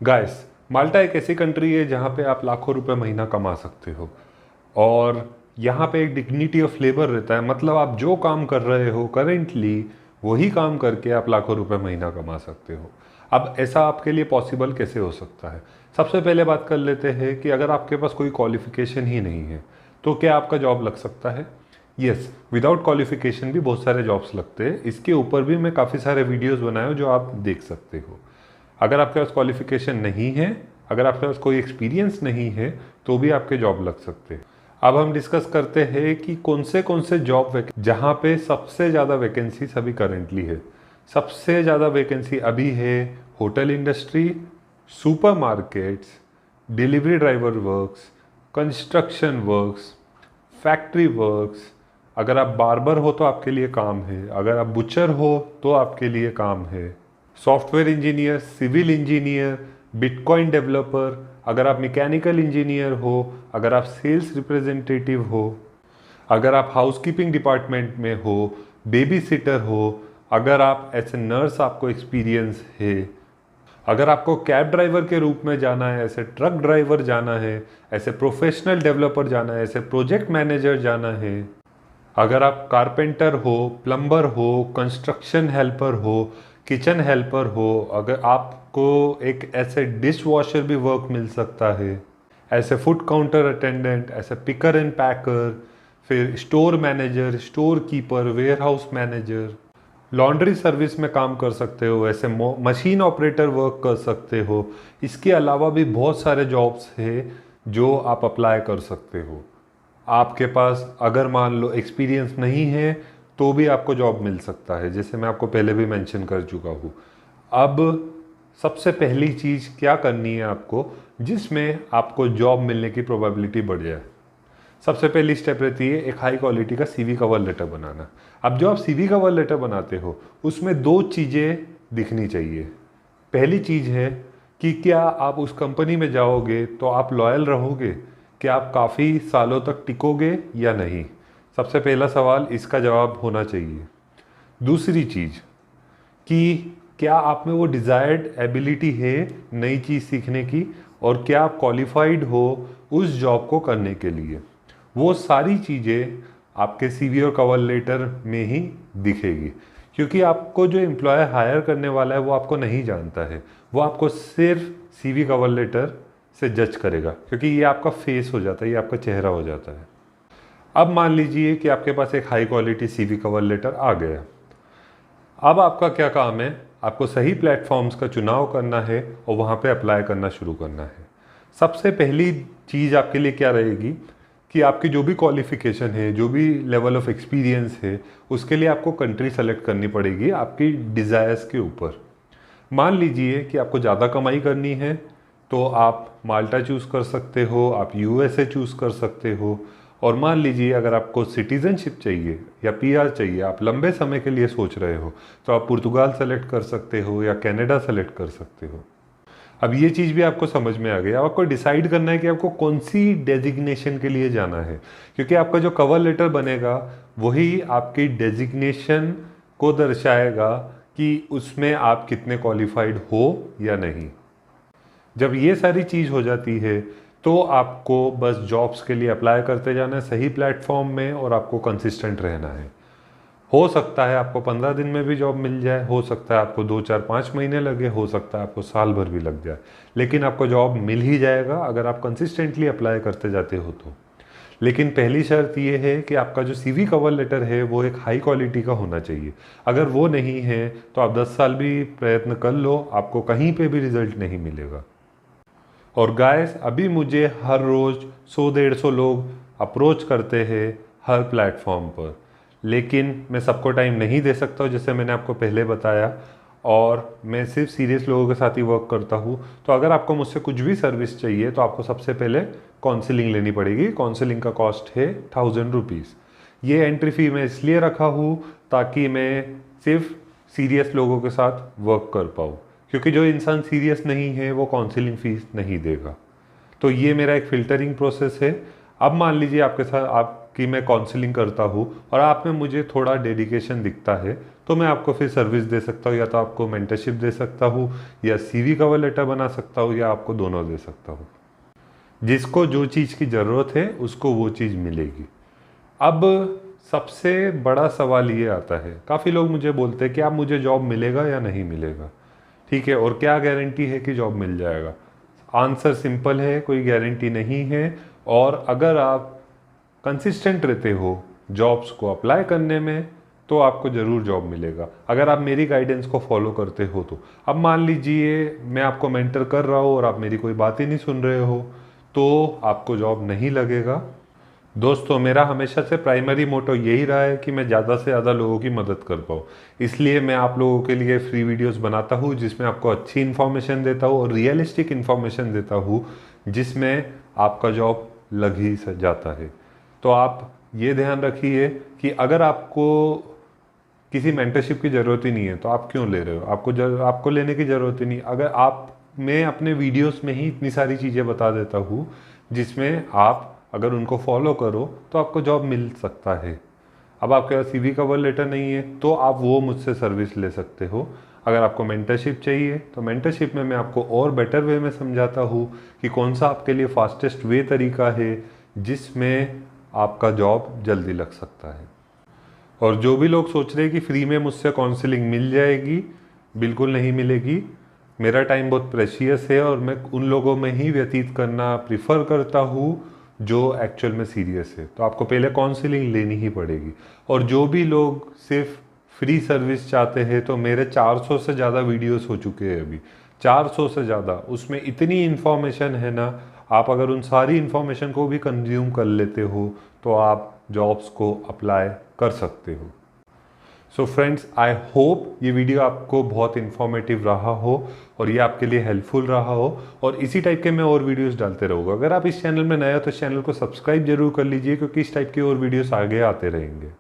Guys, माल्टा एक ऐसी country है जहाँ पे आप लाखों रुपए महीना कमा सकते हो और यहाँ पे एक डिग्निटी ऑफ लेबर रहता है। मतलब आप जो काम कर रहे हो करेंटली, वही काम करके आप लाखों रुपए महीना कमा सकते हो। अब ऐसा आपके लिए पॉसिबल कैसे हो सकता है? सबसे पहले बात कर लेते हैं कि अगर आपके पास कोई क्वालिफिकेशन ही नहीं है तो क्या आपका जॉब लग सकता है? यस, विदाउट क्वालिफिकेशन भी बहुत सारे जॉब्स लगते हैं। इसके ऊपर भी मैं काफ़ी सारे वीडियोस बनाए हो जो आप देख सकते हो। अगर आपके पास क्वालिफिकेशन नहीं है, अगर आपके पास कोई एक्सपीरियंस नहीं है, तो भी आपके जॉब लग सकते हैं। अब हम डिस्कस करते हैं कि कौन से जॉब जहाँ पे सबसे ज़्यादा वैकेंसीज अभी करेंटली है। सबसे ज़्यादा वैकेंसी अभी है hotel industry, supermarkets, delivery driver works, construction works, factory works. अगर आप बार्बर हो तो आपके लिए काम है, अगर आप बुचर हो तो आपके लिए काम है। Software engineer, civil engineer, bitcoin developer, अगर आप मैकेनिकल इंजीनियर हो, अगर आप सेल्स रिप्रेजेंटेटिव हो, अगर आप हाउसकीपिंग डिपार्टमेंट में हो, बेबी सिटर हो, अगर आप एज ए नर्स आपको एक्सपीरियंस है, अगर आपको कैब ड्राइवर के रूप में जाना है, ऐसे ट्रक ड्राइवर जाना है, ऐसे प्रोफेशनल डेवलपर जाना है, ऐसे प्रोजेक्ट मैनेजर जाना है, अगर आप कारपेंटर हो, प्लम्बर हो, कंस्ट्रक्शन हेल्पर हो, किचन हेल्पर हो, अगर आपको एक ऐसे डिश वॉशर भी वर्क मिल सकता है, ऐसे फूड काउंटर अटेंडेंट, ऐसे पिकर एंड पैकर, फिर store manager, store keeper, warehouse manager, laundry service में काम कर सकते हो, ऐसे मशीन ऑपरेटर वर्क कर सकते हो। इसके अलावा भी बहुत सारे जॉब्स हैं जो आप अप्लाई कर सकते हो। आपके पास अगर मान लो एक्सपीरियंस नहीं है तो भी आपको जॉब मिल सकता है, जैसे मैं आपको पहले भी मेंशन कर चुका हूँ। अब सबसे पहली चीज़ क्या करनी है आपको, जिसमें आपको जॉब मिलने की प्रोबेबिलिटी बढ़ जाए। सबसे पहली स्टेप रहती है एक हाई क्वालिटी का सीवी कवर लेटर बनाना। अब जो आप सीवी कवर लेटर बनाते हो उसमें दो चीज़ें दिखनी चाहिए। पहली चीज़ है कि क्या आप उस कंपनी में जाओगे तो आप लॉयल रहोगे, क्या आप काफ़ी सालों तक टिकोगे या नहीं। सबसे पहला सवाल इसका जवाब होना चाहिए। दूसरी चीज़ कि क्या आप में वो डिज़ायर्ड एबिलिटी है नई चीज़ सीखने की, और क्या आप क्वालिफाइड हो उस जॉब को करने के लिए। वो सारी चीज़ें आपके सीवी और कवर लेटर में ही दिखेगी, क्योंकि आपको जो एम्प्लॉयर हायर करने वाला है वो आपको नहीं जानता है, वो आपको सिर्फ सीवी कवर लेटर से जज करेगा, क्योंकि ये आपका फेस हो जाता है, ये आपका चेहरा हो जाता है। अब मान लीजिए कि आपके पास एक high quality CV cover letter आ गया। अब आपका क्या काम है, आपको सही प्लेटफॉर्म्स का चुनाव करना है और वहाँ पे अप्लाई करना शुरू करना है। सबसे पहली चीज़ आपके लिए क्या रहेगी कि आपकी जो भी क्वालिफिकेशन है, जो भी लेवल ऑफ एक्सपीरियंस है, उसके लिए आपको कंट्री सेलेक्ट करनी पड़ेगी आपकी डिज़ायर्स के ऊपर। मान लीजिए कि आपको ज़्यादा कमाई करनी है तो आप माल्टा चूज़ कर सकते हो, आप यूएसए चूज़ कर सकते हो। और मान लीजिए अगर आपको सिटीजनशिप चाहिए या पीआर चाहिए, आप लंबे समय के लिए सोच रहे हो, तो आप पुर्तगाल सेलेक्ट कर सकते हो या कनाडा सेलेक्ट कर सकते हो। अब ये चीज़ भी आपको समझ में आ गई। अब आपको डिसाइड करना है कि आपको कौन सी डेजिग्नेशन के लिए जाना है, क्योंकि आपका जो कवर लेटर बनेगा वही आपकी डेजिग्नेशन को दर्शाएगा कि उसमें आप कितने क्वालिफाइड हो या नहीं। जब ये सारी चीज़ हो जाती है तो आपको बस जॉब्स के लिए अप्लाई करते जाना है सही प्लेटफॉर्म में, और आपको कंसिस्टेंट रहना है। हो सकता है आपको 15 दिन में भी जॉब मिल जाए, हो सकता है आपको 2 4 5 महीने लगे, हो सकता है आपको साल भर भी लग जाए, लेकिन आपको जॉब मिल ही जाएगा अगर आप कंसिस्टेंटली अप्लाई करते जाते हो तो। लेकिन पहली शर्त ये है कि आपका जो सीवी कवर लेटर है वो एक हाई क्वालिटी का होना चाहिए। अगर वो नहीं है तो आप 10 साल भी प्रयत्न कर लो, आपको कहीं पे भी रिजल्ट नहीं मिलेगा। और गाइस, अभी मुझे हर रोज़ 100 150 लोग अप्रोच करते हैं हर प्लेटफॉर्म पर, लेकिन मैं सबको टाइम नहीं दे सकता हूँ, जैसे मैंने आपको पहले बताया, और मैं सिर्फ सीरियस लोगों के साथ ही वर्क करता हूँ। तो अगर आपको मुझसे कुछ भी सर्विस चाहिए तो आपको सबसे पहले काउंसलिंग लेनी पड़ेगी। काउंसलिंग का कॉस्ट है 1000 रुपीज़। ये एंट्री फ़ी मैं इसलिए रखा हूँ ताकि मैं सिर्फ सीरियस लोगों के साथ वर्क कर पाऊँ, क्योंकि जो इंसान सीरियस नहीं है वो काउंसलिंग फीस नहीं देगा। तो ये मेरा एक फ़िल्टरिंग प्रोसेस है। अब मान लीजिए आपके साथ आपकी मैं काउंसलिंग करता हूँ और आप में मुझे थोड़ा डेडिकेशन दिखता है, तो मैं आपको फिर सर्विस दे सकता हूँ, या तो आपको मेंटरशिप दे सकता हूँ, या CV कवर लेटर बना सकता हूँ, या आपको दोनों दे सकता हूँ। जिसको जो चीज़ की ज़रूरत है उसको वो चीज़ मिलेगी। अब सबसे बड़ा सवाल ये आता है, काफ़ी लोग मुझे बोलते हैं कि आप मुझे जॉब मिलेगा या नहीं मिलेगा, ठीक है, और क्या गारंटी है कि जॉब मिल जाएगा। आंसर सिंपल है, कोई गारंटी नहीं है। और अगर आप कंसिस्टेंट रहते हो जॉब्स को अप्लाई करने में तो आपको ज़रूर जॉब मिलेगा, अगर आप मेरी गाइडेंस को फॉलो करते हो तो। अब मान लीजिए मैं आपको मेंटर कर रहा हूँ और आप मेरी कोई बात ही नहीं सुन रहे हो, तो आपको जॉब नहीं लगेगा। दोस्तों, मेरा हमेशा से प्राइमरी मोटो यही रहा है कि मैं ज़्यादा से ज़्यादा लोगों की मदद कर पाऊँ। इसलिए मैं आप लोगों के लिए फ्री वीडियोस बनाता हूँ जिसमें आपको अच्छी इन्फॉर्मेशन देता हूँ और रियलिस्टिक इन्फॉर्मेशन देता हूँ, जिसमें आपका जॉब लग ही जाता है। तो आप ये ध्यान रखिए कि अगर आपको किसी मेंटरशिप की ज़रूरत ही नहीं है तो आप क्यों ले रहे हो, आपको लेने की ज़रूरत ही नहीं। अगर आप, मैं अपने वीडियोस में ही इतनी सारी चीज़ें बता देता हूँ जिसमें आप अगर उनको फॉलो करो तो आपको जॉब मिल सकता है। अब आपके पास CV कवर लेटर नहीं है तो आप वो मुझसे सर्विस ले सकते हो। अगर आपको मेंटरशिप चाहिए तो मेंटरशिप में मैं आपको और बेटर वे में समझाता हूँ कि कौन सा आपके लिए फास्टेस्ट वे तरीका है जिसमें आपका जॉब जल्दी लग सकता है। और जो भी लोग सोच रहे हैं कि फ्री में मुझसे काउंसलिंग मिल जाएगी, बिल्कुल नहीं मिलेगी। मेरा टाइम बहुत प्रेशियस है और मैं उन लोगों में ही व्यतीत करना प्रिफर करता हूँ जो एक्चुअल में सीरियस है। तो आपको पहले काउंसलिंग लेनी ही पड़ेगी। और जो भी लोग सिर्फ फ्री सर्विस चाहते हैं तो मेरे 400 से ज़्यादा वीडियोस हो चुके हैं अभी, 400 से ज़्यादा। उसमें इतनी इन्फॉर्मेशन है ना, आप अगर उन सारी इन्फॉर्मेशन को भी कंज्यूम कर लेते हो तो आप जॉब्स को अप्लाई कर सकते हो। सो फ्रेंड्स, आई होप ये वीडियो आपको बहुत इन्फॉर्मेटिव रहा हो और ये आपके लिए हेल्पफुल रहा हो, और इसी टाइप के मैं और वीडियोस डालते रहूँगा। अगर आप इस चैनल में नए हो तो चैनल को सब्सक्राइब जरूर कर लीजिए, क्योंकि इस टाइप की और वीडियोस आगे आते रहेंगे।